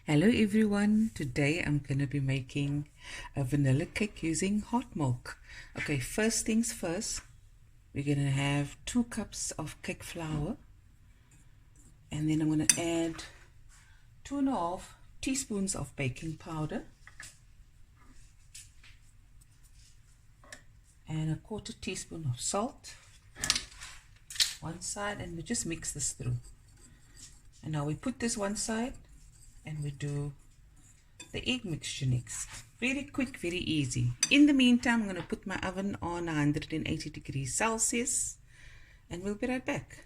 Hello everyone, today I'm going to be making a vanilla cake using hot milk. Okay, first things first, we're going to have 2 cups of cake flour, and then I'm going to add 2.5 teaspoons of baking powder and a 1/4 teaspoon of salt, one side, and we just mix this through. And now we put this one side and we do the egg mixture next. Very quick, very easy. In the meantime, I'm going to put my oven on 180 degrees Celsius and we'll be right back.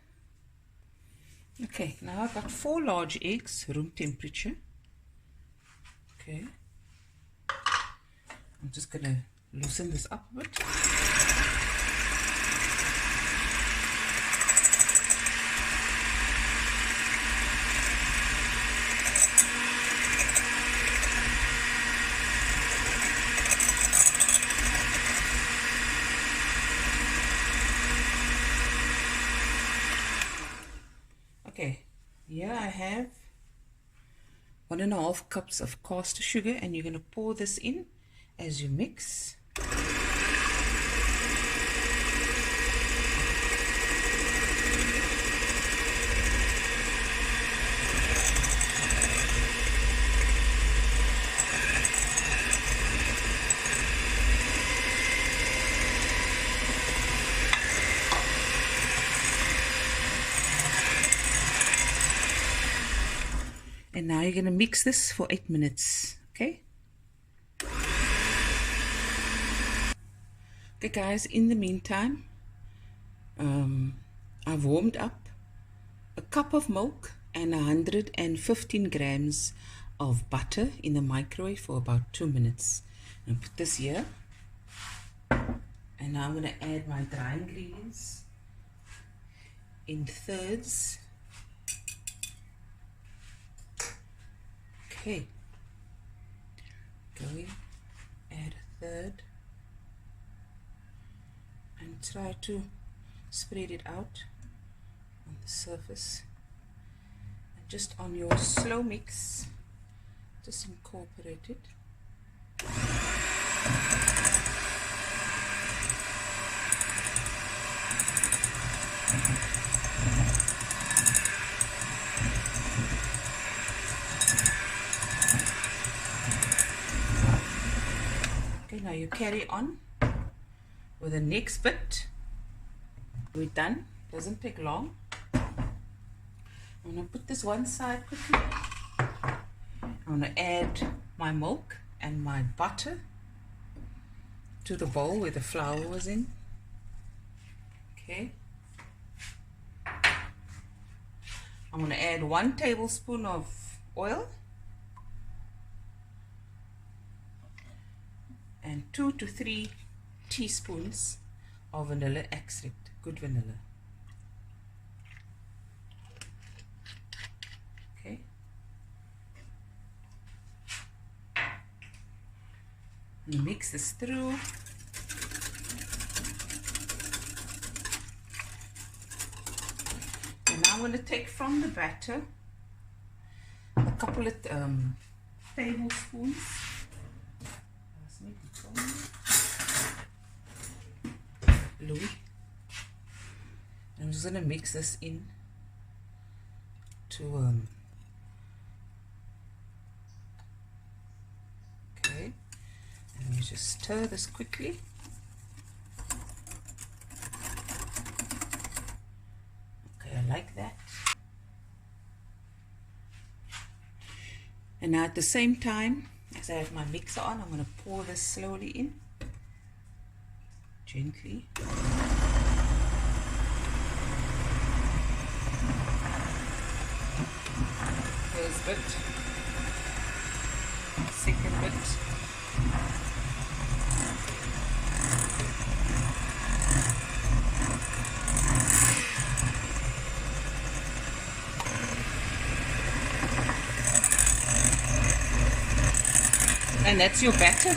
Okay, now I've got 4 large eggs, room temperature. Okay, I'm just going to loosen this up a bit. Okay, here I have 1.5 cups of caster sugar, and you're going to pour this in as you mix. And now you're going to mix this for 8 minutes, okay? Okay guys, in the meantime, I've warmed up a cup of milk and 115 grams of butter in the microwave for about 2 minutes. I'm going to put this here. And now I'm going to add my dry ingredients in thirds. Okay, go in, add a third, and try to spread it out on the surface. And just on your slow mix, just incorporate it. Okay, now you carry on with the next bit. We're done, doesn't take long. I'm going to put this one side quickly. I'm going to add my milk and my butter to the bowl where the flour was in. Okay. I'm going to add 1 tablespoon of oil and 2 to 3 teaspoons of vanilla extract, good vanilla. Okay. And mix this through. And now I'm going to take from the batter a couple of tablespoons. Louis. I'm just going to mix this in to okay, and we just stir this quickly. Okay, I like that. And now at the same time as I have my mixer on, I'm going to pour this slowly in, gently. First bit, second bit, and that's your batter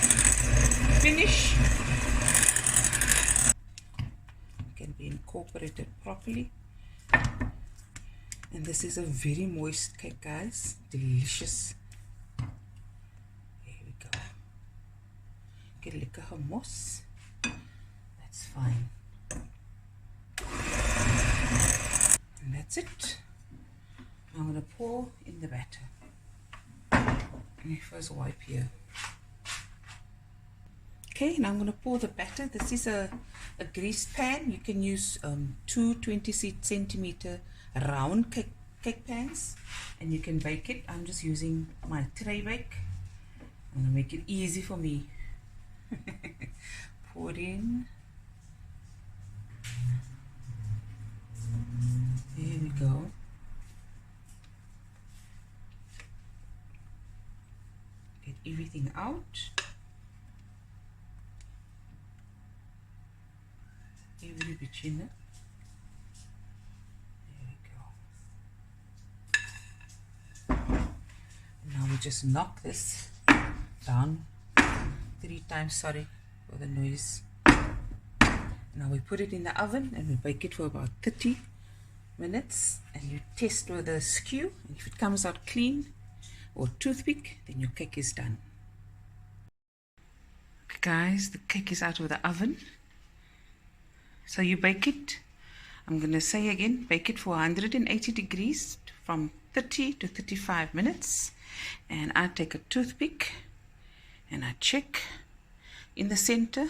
finish. Can be incorporated properly. And this is a very moist cake, guys. Delicious. Get lekker gemos. That's fine. And that's it. I'm going to pour in the batter. Let me first wipe here. Okay, now I'm going to pour the batter. This is a greased pan. You can use two 20 centimeter round cake pans, and you can bake it. I'm just using my tray bake. I'm going to make it easy for me. Pour it in. There we go. Get everything out. Every bit in it. There we go. Now we just knock this down 3 times. Sorry for the noise. Now we put it in the oven and we bake it for about 30 minutes, and you test with a skew, and if it comes out clean or toothpick, then your cake is done. Okay guys, the cake is out of the oven. So you bake it, I'm going to say again, bake it for 180 degrees from 30 to 35 minutes. And I take a toothpick and I check in the center,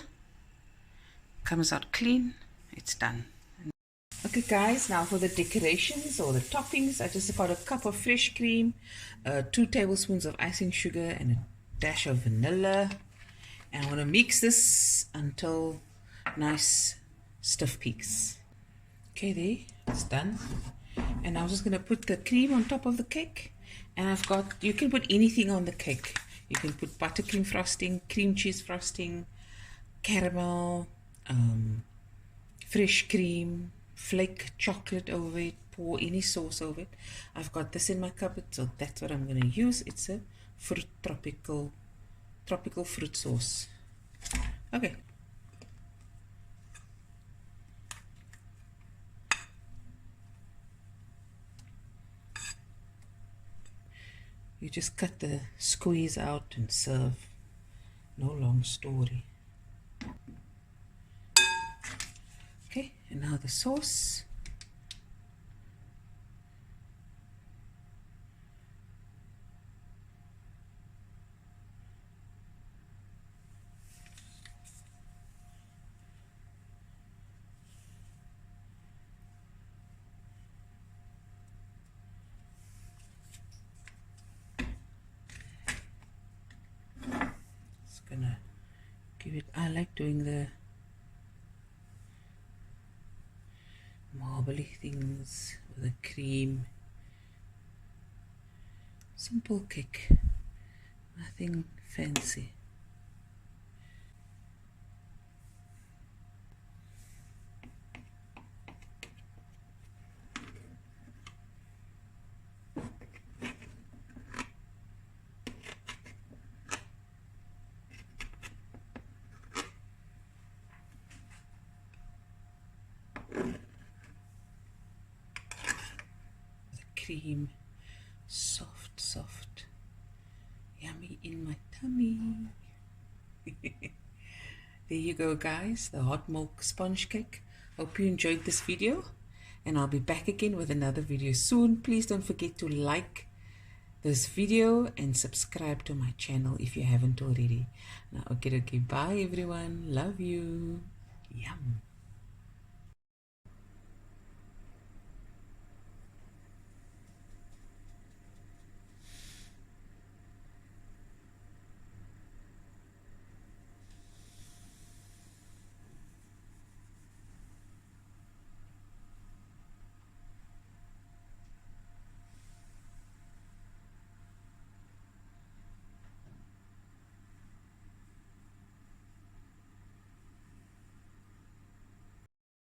comes out clean, it's done. Okay guys, now for the decorations or the toppings, I just got a cup of fresh cream, 2 tablespoons of icing sugar, and a dash of vanilla. And I want to mix this until nice stiff peaks. Okay, there, it's done. And I'm just going to put the cream on top of the cake. And I've got, you can put anything on the cake. You can put buttercream frosting, cream cheese frosting, caramel, fresh cream, flake chocolate over it, pour any sauce over it. I've got this in my cupboard, so that's what I'm going to use. It's a fruit tropical fruit sauce. Okay. You just cut the squeeze out and serve. No long story. Okay, and now the sauce. Gonna give it, I like doing the marbly things with the cream. Simple cake, nothing fancy. Cream, soft, yummy in my tummy. There you go guys, the hot milk sponge cake. Hope you enjoyed this video, and I'll be back again with another video soon. Please don't forget to like this video and subscribe to my channel if you haven't already. Now okay, bye everyone, love you. Yum.